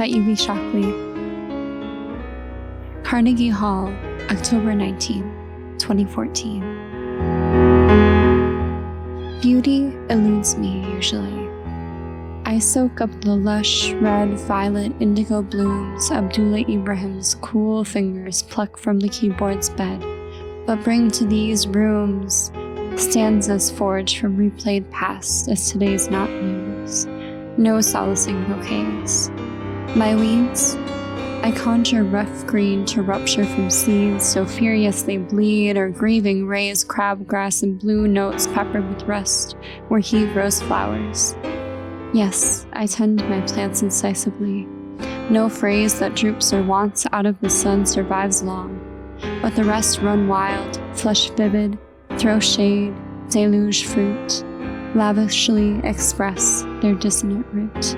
Evie Shockley. Carnegie Hall, October 19, 2014. Beauty eludes me usually. I soak up the lush, red, violet, indigo blooms Abdullah Ibrahim's cool fingers pluck from the keyboard's bed, but bring to these rooms stanzas forged from replayed past as today's not news. No solacing bouquets. My weeds? I conjure rough green to rupture from seeds so furious they bleed, or grieving raise crabgrass and blue notes peppered with rust where he grows flowers. Yes, I tend my plants incisively. No phrase that droops or wants out of the sun survives long, but the rest run wild, flush vivid, throw shade, deluge fruit, lavishly express their dissonant root.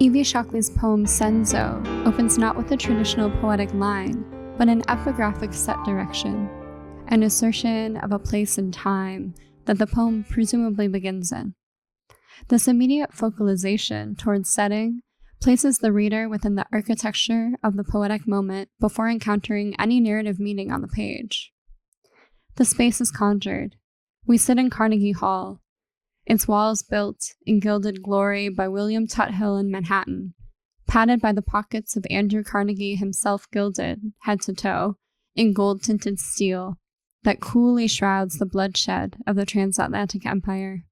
Evie Shockley's poem Senzo opens not with a traditional poetic line, but an epigraphic set direction, an assertion of a place and time that the poem presumably begins in. This immediate focalization towards setting places the reader within the architecture of the poetic moment before encountering any narrative meaning on the page. The space is conjured. We sit in Carnegie Hall, its walls built in gilded glory by William Tuthill in Manhattan, padded by the pockets of Andrew Carnegie himself, gilded, head to toe, in gold-tinted steel that coolly shrouds the bloodshed of the transatlantic empire.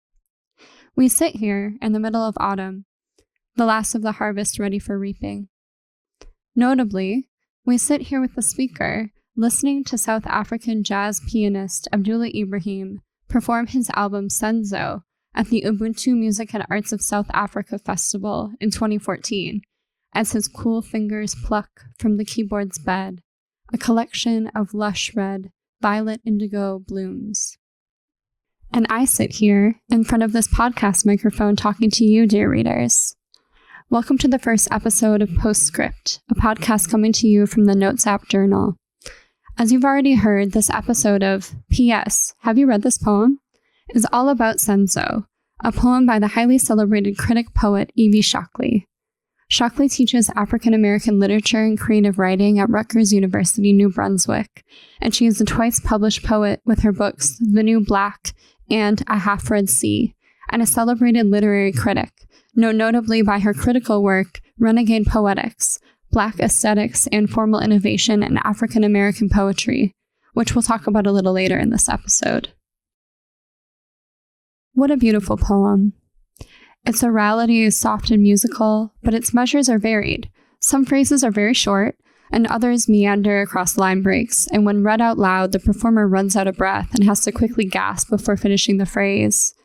We sit here in the middle of autumn, the last of the harvest ready for reaping. Notably, we sit here with the speaker, listening to South African jazz pianist Abdullah Ibrahim perform his album Senzo at the Ubuntu Music and Arts of South Africa Festival in 2014, as his cool fingers pluck from the keyboard's bed a collection of lush red, violet indigo blooms. And I sit here in front of this podcast microphone talking to you, dear readers. Welcome to the first episode of Postscript, a podcast coming to you from the notesapp journal. As you've already heard, this episode of P.S. Have you read this poem? Is all about Senzo, a poem by the highly celebrated critic poet Evie Shockley. Shockley teaches African American literature and creative writing at Rutgers University, New Brunswick, and she is a twice-published poet with her books The New Black and A Half-Read Sea, and a celebrated literary critic, known notably by her critical work, Renegade Poetics, Black Aesthetics and Formal Innovation in African American Poetry, which we'll talk about a little later in this episode. What a beautiful poem. Its orality is soft and musical, but its measures are varied. Some phrases are very short, and others meander across line breaks, and when read out loud, the performer runs out of breath and has to quickly gasp before finishing the phrase.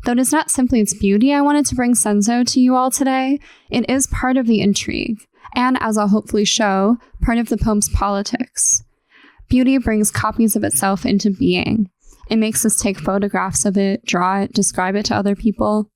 Though it is not simply its beauty I wanted to bring Senzo to you all today, it is part of the intrigue, and as I'll hopefully show, part of the poem's politics. Beauty brings copies of itself into being. It makes us take photographs of it, draw it, describe it to other people.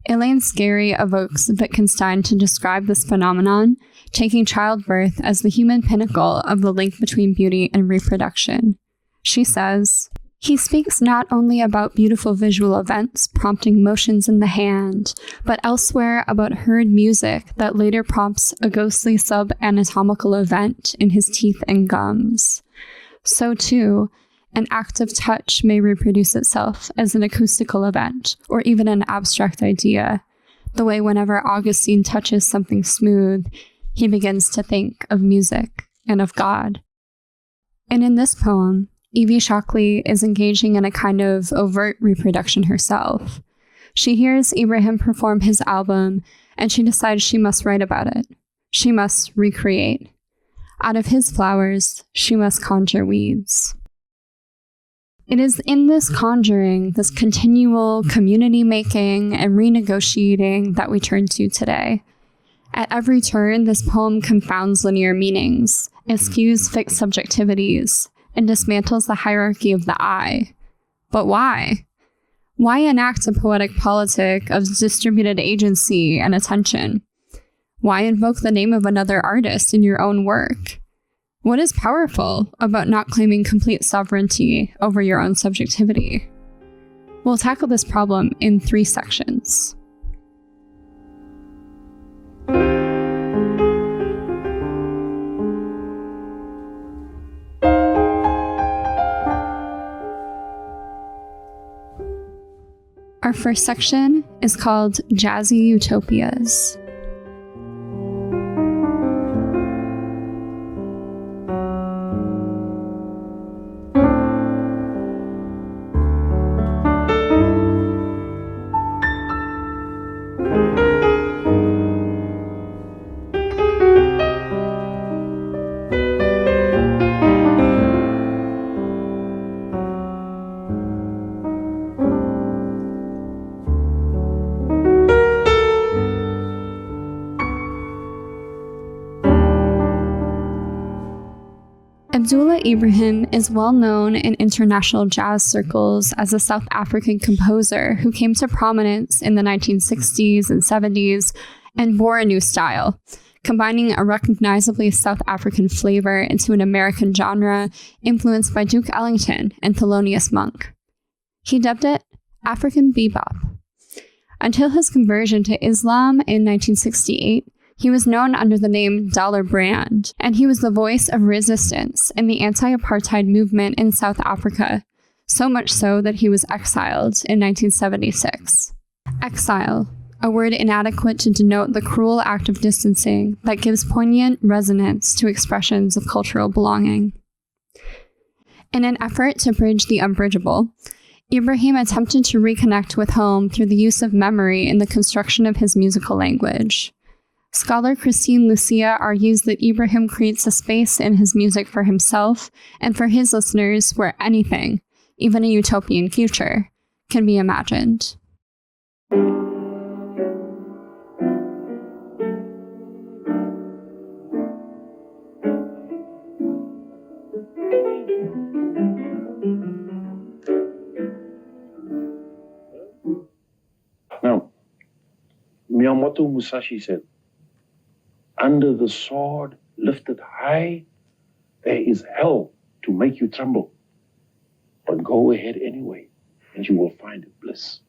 Elaine Scarry evokes Wittgenstein to describe this phenomenon, taking childbirth as the human pinnacle of the link between beauty and reproduction. She says, "He speaks not only about beautiful visual events prompting motions in the hand, but elsewhere about heard music that later prompts a ghostly sub-anatomical event in his teeth and gums. So too, an act of touch may reproduce itself as an acoustical event, or even an abstract idea, the way whenever Augustine touches something smooth, he begins to think of music and of God." And in this poem, Evie Shockley is engaging in a kind of overt reproduction herself. She hears Ibrahim perform his album, and she decides she must write about it. She must recreate. Out of his flowers, she must conjure weeds. It is in this conjuring, this continual community making and renegotiating that we turn to today. At every turn, this poem confounds linear meanings, eschews fixed subjectivities, and dismantles the hierarchy of the I. But why? Why enact a poetic politic of distributed agency and attention? Why invoke the name of another artist in your own work? What is powerful about not claiming complete sovereignty over your own subjectivity? We'll tackle this problem in 3 sections. Our first section is called Jazzy Utopias. Abdullah Ibrahim is well known in international jazz circles as a South African composer who came to prominence in the 1960s and 70s and bore a new style, combining a recognizably South African flavor into an American genre influenced by Duke Ellington and Thelonious Monk. He dubbed it African bebop. Until his conversion to Islam in 1968, he was known under the name Dollar Brand, and he was the voice of resistance in the anti-apartheid movement in South Africa, so much so that he was exiled in 1976. Exile, a word inadequate to denote the cruel act of distancing that gives poignant resonance to expressions of cultural belonging. In an effort to bridge the unbridgeable, Ibrahim attempted to reconnect with home through the use of memory in the construction of his musical language. Scholar Christine Lucia argues that Ibrahim creates a space in his music for himself and for his listeners where anything, even a utopian future, can be imagined. Now, Miyamoto Musashi said, "Under the sword lifted high, there is hell to make you tremble. But go ahead anyway, and you will find bliss."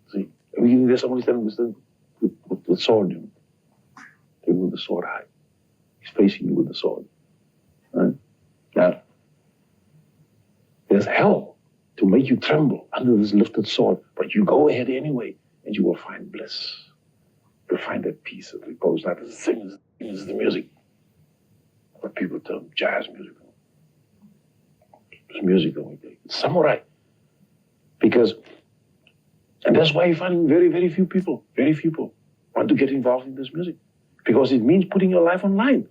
See, I mean, there's somebody standing with the sword, with the sword high. He's facing you with the sword. Right? Now, there's hell to make you tremble under this lifted sword, but you go ahead anyway, and you will find bliss. You'll find that peace of repose. Not as singers, is the music. What people term jazz music. It's music that we take. It's samurai. Because, and that's why you find very, very few people want to get involved in this music. Because it means putting your life online.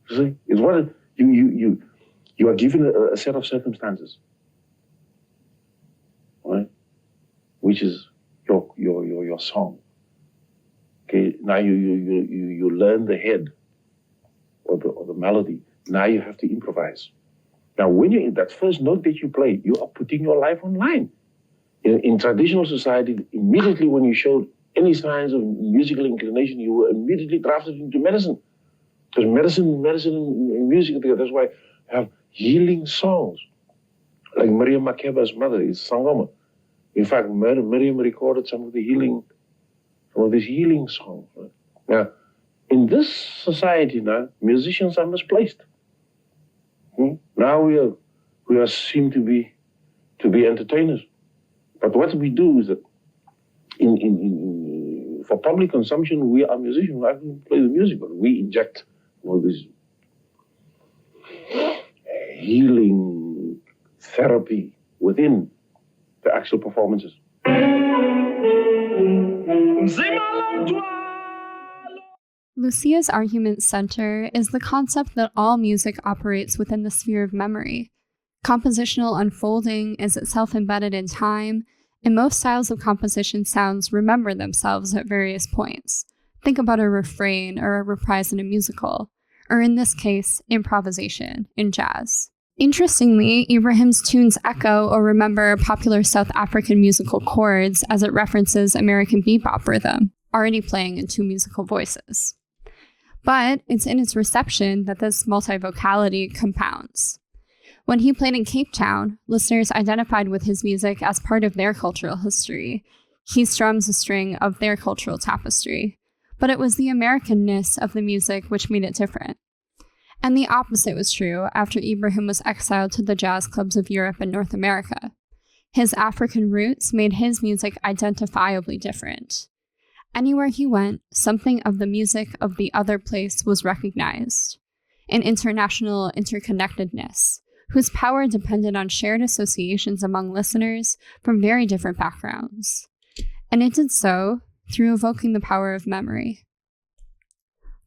You see, it's what you are given a set of circumstances, right? Which is your song. Okay, now you learn the head or the melody. Now you have to improvise. Now, when you're in that first note that you play, you are putting your life online. In traditional society, immediately when you showed any signs of musical inclination, you were immediately drafted into medicine. Because medicine and music together. That's why you have healing songs. Like Miriam Makeba's mother is Sangoma. In fact, Miriam recorded some of these healing songs. Right? Now, in this society now, musicians are misplaced. Now we are seem to be entertainers. But what we do is that for public consumption, we are musicians. We actually play the music, but we inject all this healing therapy within the actual performances. Lucia's argument center is the concept that all music operates within the sphere of memory. Compositional unfolding is itself embedded in time, and most styles of composition sounds remember themselves at various points. Think about a refrain or a reprise in a musical, or in this case, improvisation in jazz. Interestingly, Ibrahim's tunes echo or remember popular South African musical chords as it references American bebop rhythm, already playing in 2 musical voices. But it's in its reception that this multivocality compounds. When he played in Cape Town, listeners identified with his music as part of their cultural history. He strums a string of their cultural tapestry. But it was the Americanness of the music which made it different. And the opposite was true after Ibrahim was exiled to the jazz clubs of Europe and North America. His African roots made his music identifiably different. Anywhere he went, something of the music of the other place was recognized. An international interconnectedness, whose power depended on shared associations among listeners from very different backgrounds. And it did so through evoking the power of memory.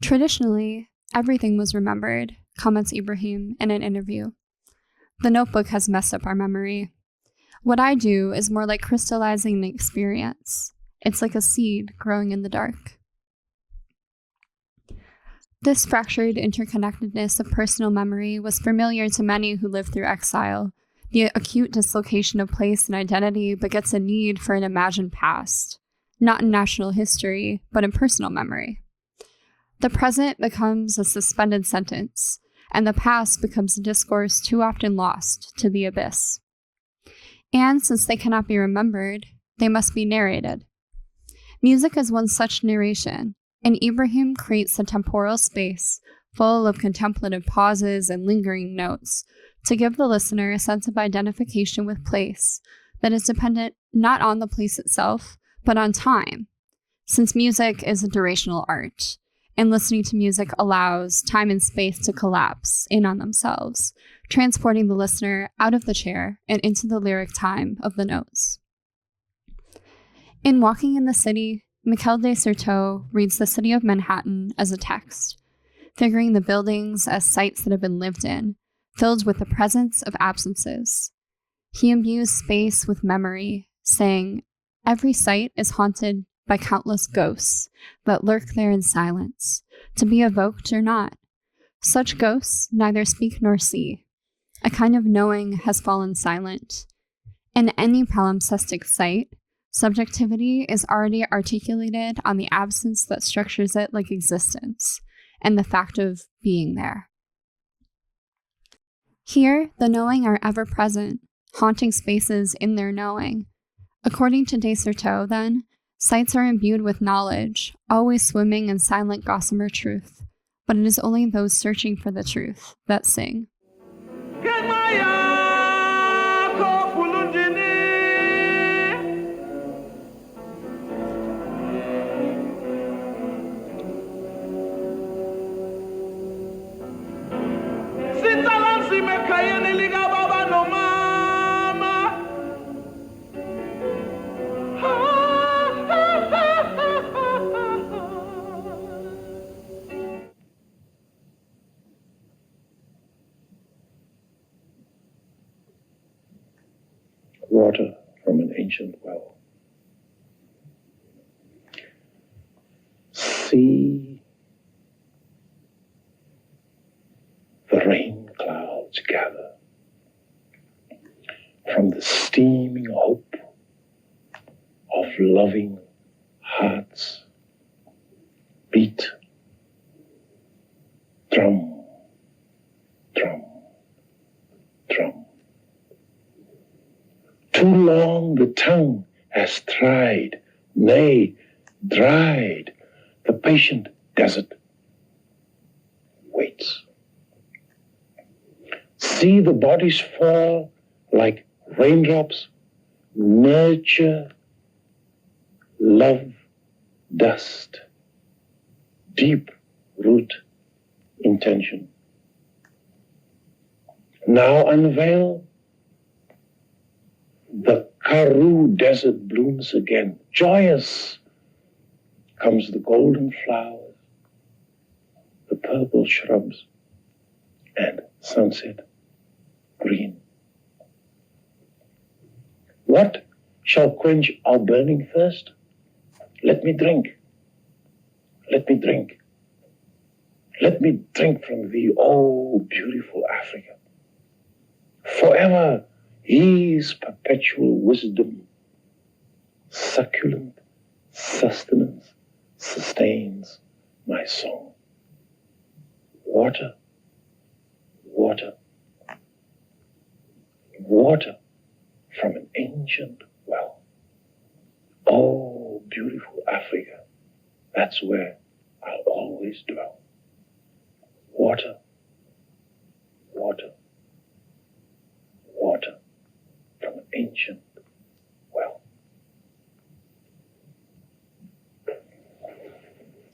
Traditionally, everything was remembered, comments Ibrahim in an interview. The notebook has messed up our memory. What I do is more like crystallizing an experience. It's like a seed growing in the dark. This fractured interconnectedness of personal memory was familiar to many who lived through exile. The acute dislocation of place and identity begets a need for an imagined past, not in national history, but in personal memory. The present becomes a suspended sentence, and the past becomes a discourse too often lost to the abyss. And since they cannot be remembered, they must be narrated. Music is one such narration, and Ibrahim creates a temporal space full of contemplative pauses and lingering notes to give the listener a sense of identification with place that is dependent not on the place itself, but on time, since music is a durational art, and listening to music allows time and space to collapse in on themselves, transporting the listener out of the chair and into the lyric time of the notes. In Walking in the City, Miquel de Certeau reads the city of Manhattan as a text, figuring the buildings as sites that have been lived in, filled with the presence of absences. He imbues space with memory, saying, "Every site is haunted by countless ghosts that lurk there in silence, to be evoked or not. Such ghosts neither speak nor see. A kind of knowing has fallen silent. In any palimpsestic site, subjectivity is already articulated on the absence that structures it like existence, and the fact of being there. Here, the knowing are ever present, haunting spaces in their knowing. According to de Certeau, then, sites are imbued with knowledge, always swimming in silent gossamer truth, but it is only those searching for the truth that sing." Water from an ancient well. See the rain clouds gather from the steaming hope of loving hearts. Beat, drum, drum, drum. Too long the tongue has tried, nay, dried. The patient desert waits. See the bodies fall like raindrops. Nurture, love, dust, deep root intention. Now unveil. The Karoo desert blooms again. Joyous comes the golden flowers, the purple shrubs, and sunset green. What shall quench our burning thirst? Let me drink. Let me drink. Let me drink from thee, oh beautiful Africa. Forever His perpetual wisdom, succulent sustenance, sustains my song. Water, water, water from an ancient well. Oh, beautiful Africa, that's where I'll always dwell. Water, water, water from an ancient well.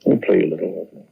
Let me play a little of it.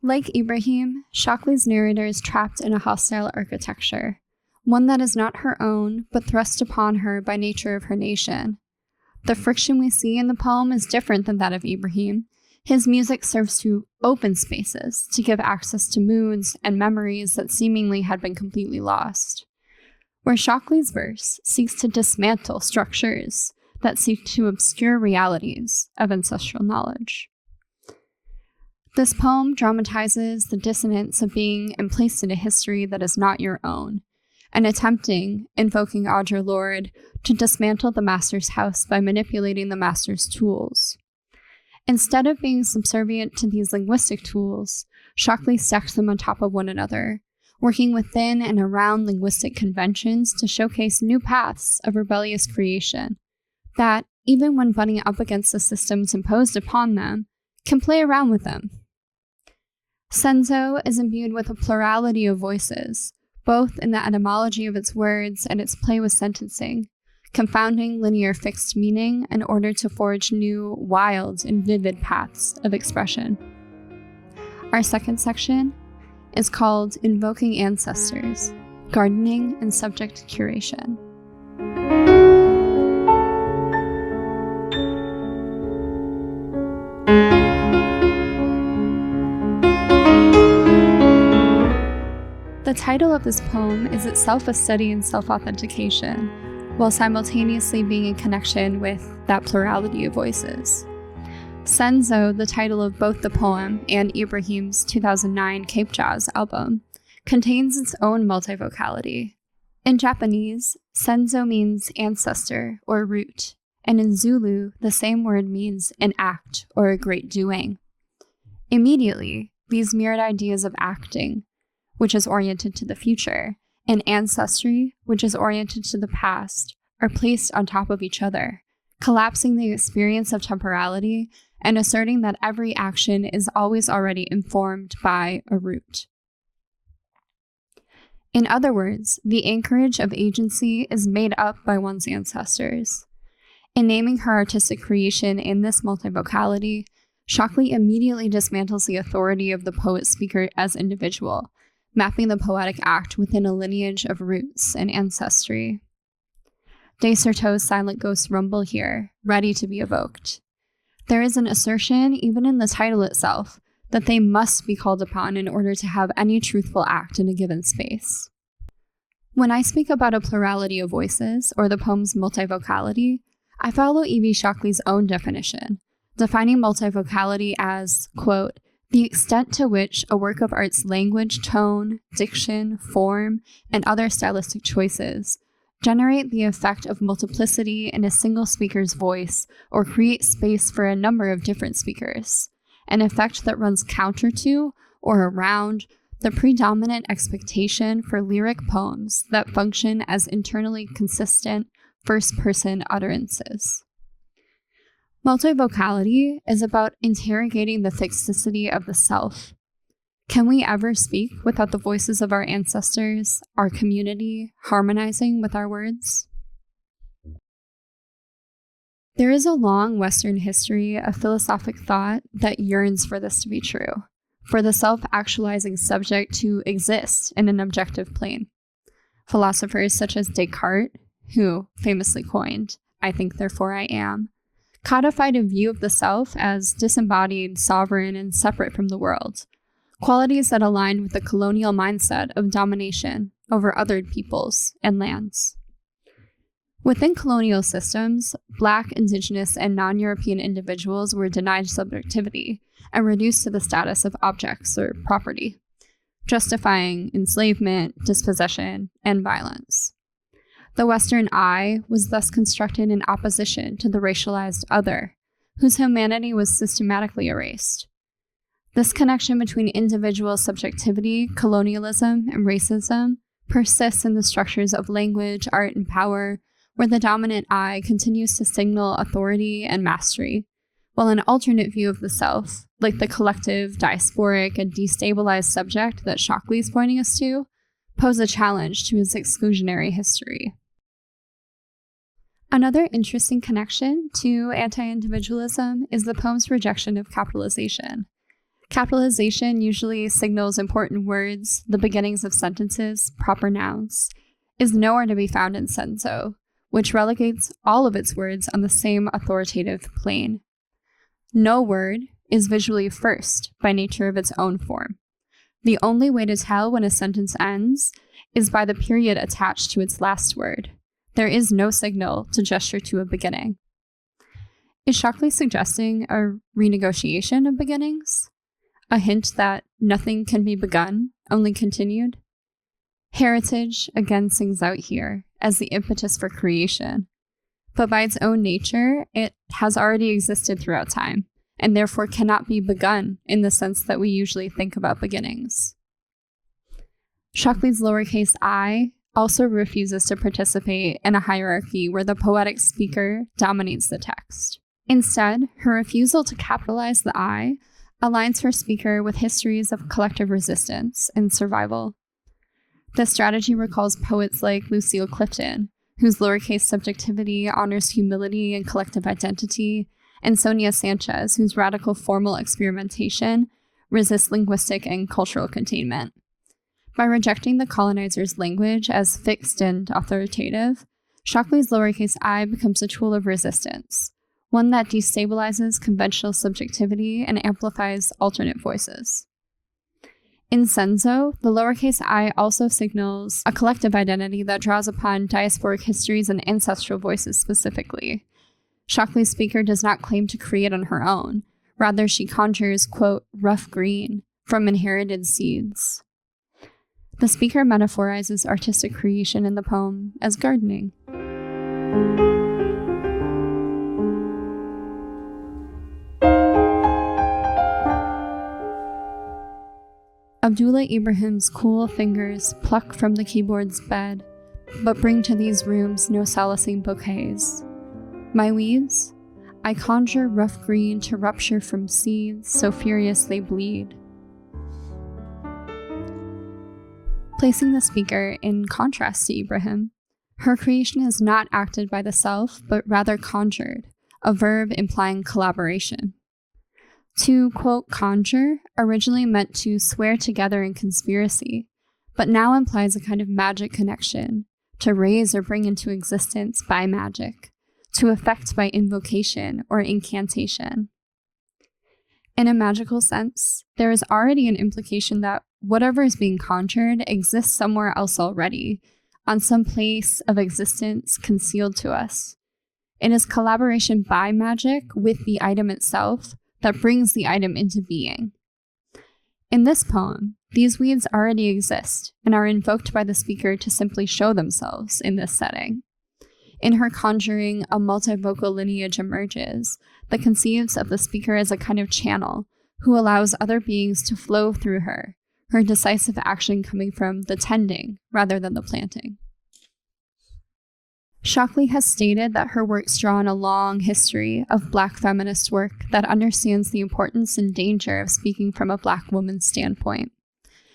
Like Ibrahim, Shockley's narrator is trapped in a hostile architecture, one that is not her own, but thrust upon her by nature of her nation. The friction we see in the poem is different than that of Ibrahim. His music serves to open spaces, to give access to moods and memories that seemingly had been completely lost. Where Shockley's verse seeks to dismantle structures that seek to obscure realities of ancestral knowledge. This poem dramatizes the dissonance of being emplaced in a history that is not your own, and attempting, invoking Audre Lorde, to dismantle the master's house by manipulating the master's tools. Instead of being subservient to these linguistic tools, Shockley stacks them on top of one another, working within and around linguistic conventions to showcase new paths of rebellious creation that, even when butting up against the systems imposed upon them, can play around with them. Senzo is imbued with a plurality of voices, both in the etymology of its words and its play with sentencing, confounding linear fixed meaning in order to forge new, wild, and vivid paths of expression. Our second section is called Invoking Ancestors, Gardening and Subject Curation. The title of this poem is itself a study in self-authentication, while simultaneously being in connection with that plurality of voices. Senzo, the title of both the poem and Ibrahim's 2009 Cape Jazz album, contains its own multivocality. In Japanese, senzo means ancestor or root, and in Zulu, the same word means an act or a great doing. Immediately, these mirrored ideas of acting, which is oriented to the future, and ancestry, which is oriented to the past, are placed on top of each other, collapsing the experience of temporality and asserting that every action is always already informed by a root. In other words, the anchorage of agency is made up by one's ancestors. In naming her artistic creation in this multivocality, Shockley immediately dismantles the authority of the poet-speaker as individual, mapping the poetic act within a lineage of roots and ancestry. Descerteau's silent ghosts rumble here, ready to be evoked. There is an assertion, even in the title itself, that they must be called upon in order to have any truthful act in a given space. When I speak about a plurality of voices, or the poem's multivocality, I follow Evie Shockley's own definition, defining multivocality as, quote, the extent to which a work of art's language, tone, diction, form, and other stylistic choices generate the effect of multiplicity in a single speaker's voice or create space for a number of different speakers, an effect that runs counter to or around the predominant expectation for lyric poems that function as internally consistent first-person utterances. Multivocality is about interrogating the fixicity of the self. Can we ever speak without the voices of our ancestors, our community, harmonizing with our words? There is a long Western history of philosophic thought that yearns for this to be true. for the self-actualizing subject to exist in an objective plane. Philosophers such as Descartes, who famously coined, "I think, therefore I am," codified a view of the self as disembodied, sovereign, and separate from the world, qualities that aligned with the colonial mindset of domination over other peoples and lands. Within colonial systems, Black, Indigenous, and non-European individuals were denied subjectivity and reduced to the status of objects or property, justifying enslavement, dispossession, and violence. The Western I was thus constructed in opposition to the racialized other, whose humanity was systematically erased. This connection between individual subjectivity, colonialism, and racism persists in the structures of language, art, and power, where the dominant I continues to signal authority and mastery, while an alternate view of the self, like the collective, diasporic, and destabilized subject that Shockley is pointing us to, pose a challenge to his exclusionary history. Another interesting connection to anti-individualism is the poem's rejection of capitalization. Capitalization usually signals important words, the beginnings of sentences, proper nouns, is nowhere to be found in senzo, which relegates all of its words on the same authoritative plane. No word is visually first by nature of its own form. The only way to tell when a sentence ends is by the period attached to its last word. There is no signal to gesture to a beginning. Is Shockley suggesting a renegotiation of beginnings? A hint that nothing can be begun, only continued? Heritage again sings out here as the impetus for creation, but by its own nature, it has already existed throughout time, and therefore cannot be begun in the sense that we usually think about beginnings. Shockley's lowercase I also refuses to participate in a hierarchy where the poetic speaker dominates the text. Instead, her refusal to capitalize the I aligns her speaker with histories of collective resistance and survival. This strategy recalls poets like Lucille Clifton, whose lowercase subjectivity honors humility and collective identity, and Sonia Sanchez, whose radical formal experimentation resists linguistic and cultural containment. By rejecting the colonizer's language as fixed and authoritative, Shockley's lowercase I becomes a tool of resistance, one that destabilizes conventional subjectivity and amplifies alternate voices. In senzo, the lowercase I also signals a collective identity that draws upon diasporic histories and ancestral voices specifically. Shockley's speaker does not claim to create on her own. Rather, she conjures, quote, rough green from inherited seeds. The speaker metaphorizes artistic creation in the poem as gardening. Abdullah Ibrahim's cool fingers pluck from the keyboard's bed, but bring to these rooms no solacing bouquets. My weeds? I conjure rough green to rupture from seeds so furious they bleed. Placing the speaker in contrast to Ibrahim, her creation is not acted by the self, but rather conjured, a verb implying collaboration. To, quote, conjure originally meant to swear together in conspiracy, but now implies a kind of magic connection, to raise or bring into existence by magic, to effect by invocation or incantation. In a magical sense, there is already an implication that whatever is being conjured exists somewhere else already, on some place of existence concealed to us. It is collaboration by magic with the item itself that brings the item into being. In this poem, these weeds already exist and are invoked by the speaker to simply show themselves in this setting. In her conjuring, a multivocal lineage emerges that conceives of the speaker as a kind of channel who allows other beings to flow through her decisive action coming from the tending rather than the planting. Shockley has stated that her works draw on a long history of Black feminist work that understands the importance and danger of speaking from a Black woman's standpoint.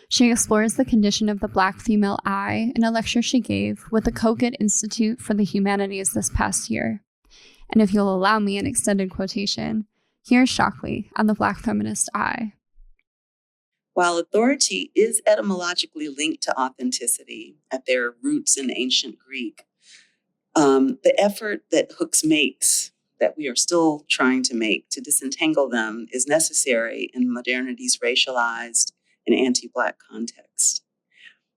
She explores the condition of the Black female I in a lecture she gave with the Kogut Institute for the Humanities this past year. And if you'll allow me an extended quotation, here's Shockley on the Black feminist I. While authority is etymologically linked to authenticity at their roots in ancient Greek, the effort that Hooks makes, that we are still trying to make to disentangle them, is necessary in modernity's racialized and anti-Black context.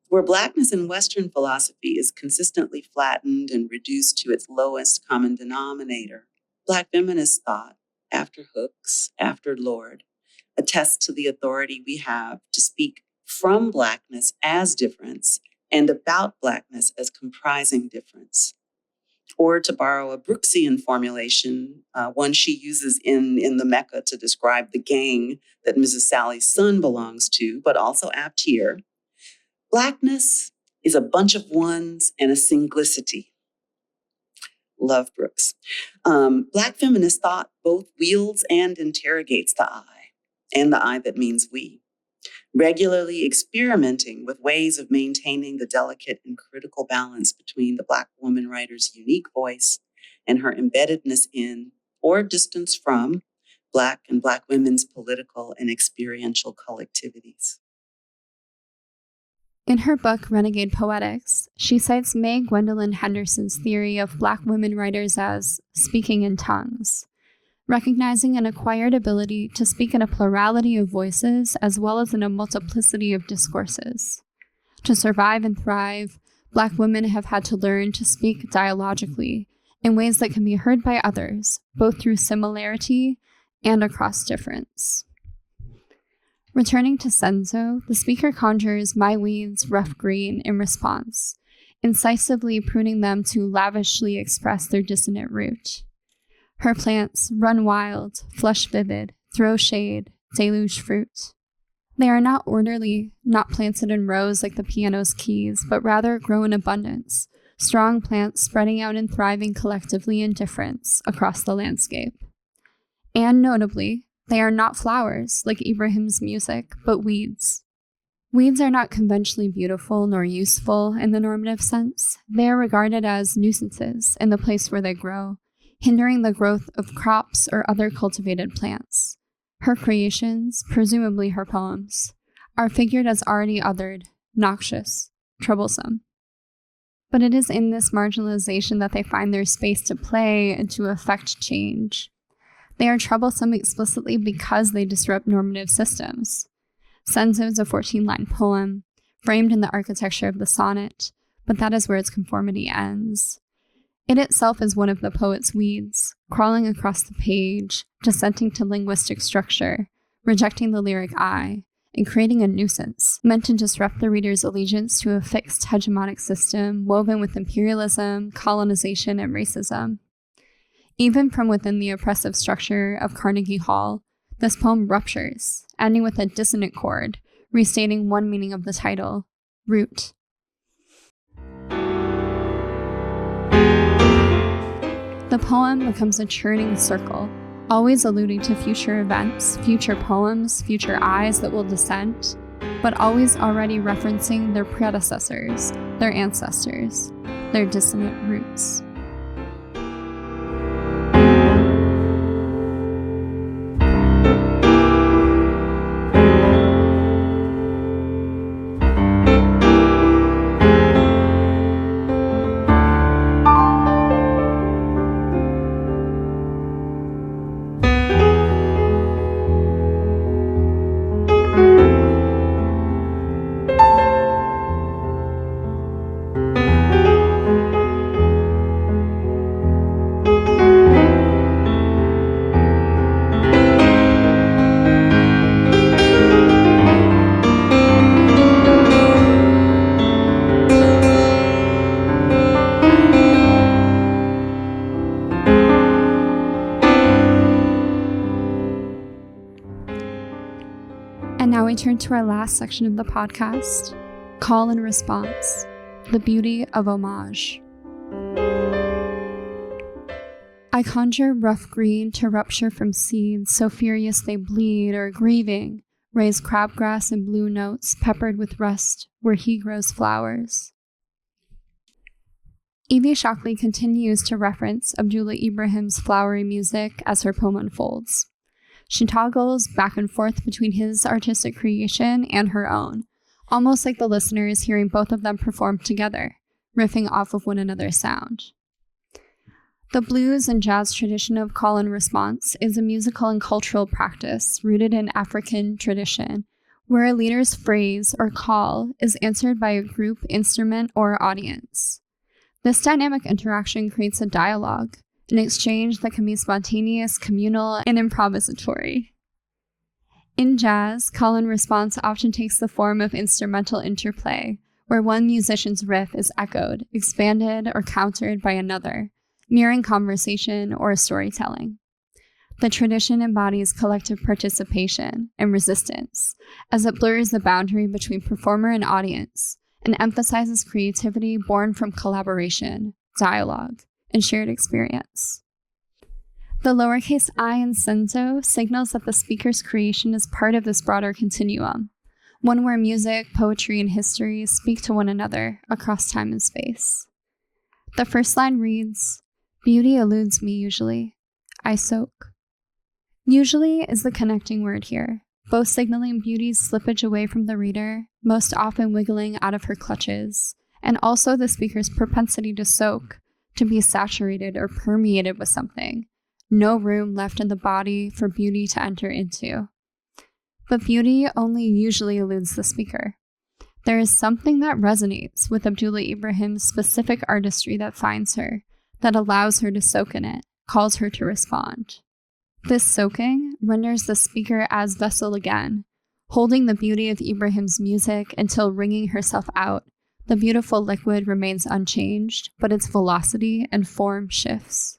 Where Blackness in Western philosophy is consistently flattened and reduced to its lowest common denominator, Black feminist thought, after Hooks, after Lord, attests to the authority we have to speak from Blackness as difference and about Blackness as comprising difference. Or to borrow a Brooksian formulation, one she uses in the Mecca to describe the gang that Mrs. Sally's son belongs to, but also apt here, Blackness is a bunch of ones and a singlicity. Love Brooks. Black feminist thought both wields and interrogates the I, and the I that means we, regularly experimenting with ways of maintaining the delicate and critical balance between the Black woman writer's unique voice and her embeddedness in, or distance from, Black and Black women's political and experiential collectivities. In her book, Renegade Poetics, she cites Mae Gwendolyn Henderson's theory of Black women writers as speaking in tongues, recognizing an acquired ability to speak in a plurality of voices as well as in a multiplicity of discourses. To survive and thrive, Black women have had to learn to speak dialogically in ways that can be heard by others, both through similarity and across difference. Returning to senzo, the speaker conjures my weeds rough green in response, incisively pruning them to lavishly express their dissonant root. Her plants run wild, flush vivid, throw shade, deluge fruit. They are not orderly, not planted in rows like the piano's keys, but rather grow in abundance, strong plants spreading out and thriving collectively in difference across the landscape. And notably, they are not flowers like Ibrahim's music, but weeds. Weeds are not conventionally beautiful nor useful in the normative sense. They are regarded as nuisances in the place where they grow, hindering the growth of crops or other cultivated plants. Her creations, presumably her poems, are figured as already othered, noxious, troublesome. But it is in this marginalization that they find their space to play and to effect change. They are troublesome explicitly because they disrupt normative systems. Senzo is a 14-line poem, framed in the architecture of the sonnet, but that is where its conformity ends. It itself is one of the poet's weeds, crawling across the page, dissenting to linguistic structure, rejecting the lyric I, and creating a nuisance, meant to disrupt the reader's allegiance to a fixed hegemonic system woven with imperialism, colonization, and racism. Even from within the oppressive structure of Carnegie Hall, this poem ruptures, ending with a dissonant chord, restating one meaning of the title, root. The poem becomes a churning circle, always alluding to future events, future poems, future eyes that will dissent, but always already referencing their predecessors, their ancestors, their dissonant roots. And now we turn to our last section of the podcast, Call and Response, the Beauty of Homage. I conjure rough green to rupture from seeds so furious they bleed, or grieving, raise crabgrass and blue notes peppered with rust where he grows flowers. Evie Shockley continues to reference Abdullah Ibrahim's flowery music as her poem unfolds. She toggles back and forth between his artistic creation and her own, almost like the listener is hearing both of them perform together, riffing off of one another's sound. The blues and jazz tradition of call and response is a musical and cultural practice rooted in African tradition, where a leader's phrase or call is answered by a group, instrument, or audience. This dynamic interaction creates a dialogue, an exchange that can be spontaneous, communal, and improvisatory. In jazz, call and response often takes the form of instrumental interplay, where one musician's riff is echoed, expanded, or countered by another, mirroring conversation or storytelling. The tradition embodies collective participation and resistance, as it blurs the boundary between performer and audience, and emphasizes creativity born from collaboration, dialogue, and shared experience. The lowercase I in senzo signals that the speaker's creation is part of this broader continuum, one where music, poetry, and history speak to one another across time and space. The first line reads, "Beauty eludes me usually. I soak." Usually is the connecting word here, both signaling beauty's slippage away from the reader, most often wiggling out of her clutches, and also the speaker's propensity to soak, to be saturated or permeated with something. No room left in the body for beauty to enter into. But beauty only usually eludes the speaker. There is something that resonates with Abdullah Ibrahim's specific artistry that finds her, that allows her to soak in it, calls her to respond. This soaking renders the speaker as vessel again, holding the beauty of Ibrahim's music until wringing herself out. The beautiful liquid remains unchanged, but its velocity and form shifts.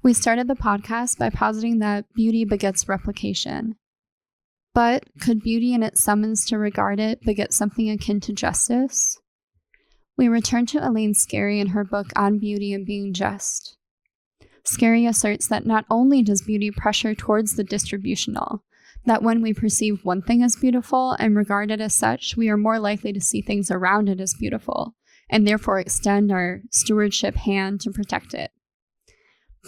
We started the podcast by positing that beauty begets replication. But could beauty in its summons to regard it beget something akin to justice? We return to Elaine Scarry in her book On Beauty and Being Just. Scarry asserts that not only does beauty pressure towards the distributional, that when we perceive one thing as beautiful and regard it as such, we are more likely to see things around it as beautiful, and therefore extend our stewardship hand to protect it.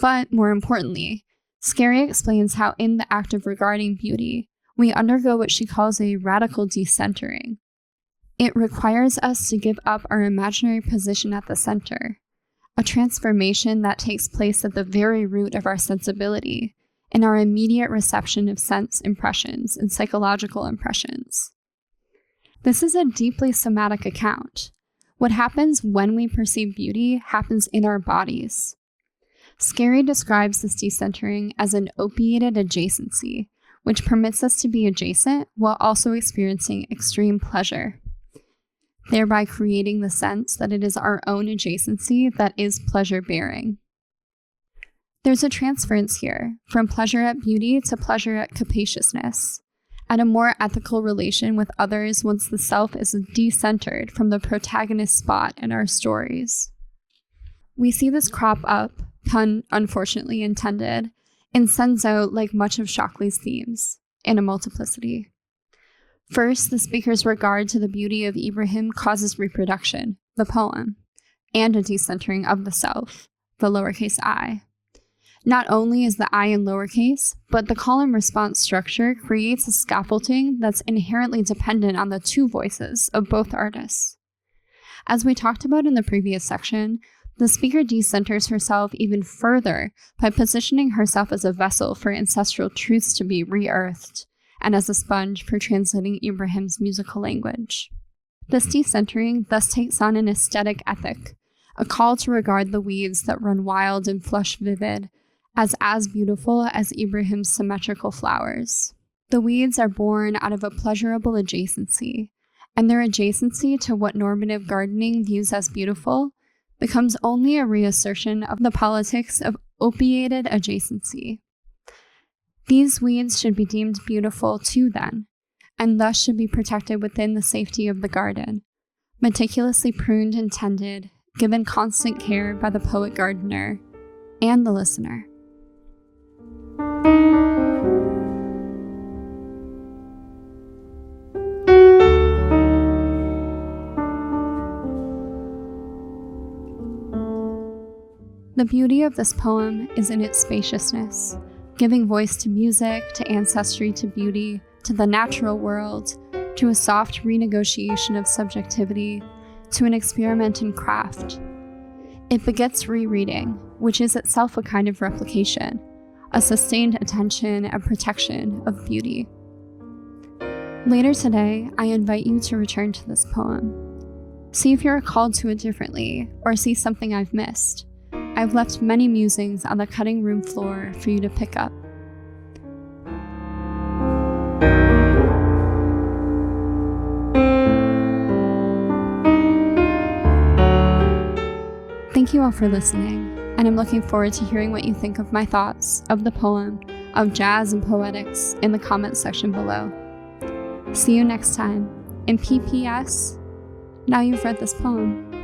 But more importantly, Scarry explains how in the act of regarding beauty, we undergo what she calls a radical decentering. It requires us to give up our imaginary position at the center, a transformation that takes place at the very root of our sensibility, in our immediate reception of sense impressions and psychological impressions. This is a deeply somatic account. What happens when we perceive beauty happens in our bodies. Scarry describes this decentering as an opiated adjacency, which permits us to be adjacent while also experiencing extreme pleasure, thereby creating the sense that it is our own adjacency that is pleasure-bearing. There's a transference here, from pleasure at beauty to pleasure at capaciousness, at a more ethical relation with others once the self is decentered from the protagonist spot in our stories. We see this crop up, pun unfortunately intended, in senzo like much of Shockley's themes, in a multiplicity. First, the speaker's regard to the beauty of Ibrahim causes reproduction, the poem, and a decentering of the self, the lowercase I. Not only is the I in lowercase, but the call and response structure creates a scaffolding that's inherently dependent on the two voices of both artists. As we talked about in the previous section, the speaker decenters herself even further by positioning herself as a vessel for ancestral truths to be re-earthed, and as a sponge for translating Ibrahim's musical language. This decentering thus takes on an aesthetic ethic, a call to regard the weeds that run wild and flush vivid as beautiful as Ibrahim's symmetrical flowers. The weeds are born out of a pleasurable adjacency, and their adjacency to what normative gardening views as beautiful becomes only a reassertion of the politics of opiated adjacency. These weeds should be deemed beautiful too then, and thus should be protected within the safety of the garden, meticulously pruned and tended, given constant care by the poet gardener and the listener. The beauty of this poem is in its spaciousness, giving voice to music, to ancestry, to beauty, to the natural world, to a soft renegotiation of subjectivity, to an experiment in craft. It begets rereading, which is itself a kind of replication, a sustained attention and protection of beauty. Later today, I invite you to return to this poem. See if you're called to it differently, or see something I've missed. I've left many musings on the cutting room floor for you to pick up. Thank you all for listening, and I'm looking forward to hearing what you think of my thoughts, of the poem, of jazz and poetics in the comments section below. See you next time. And PPS, now you've read this poem.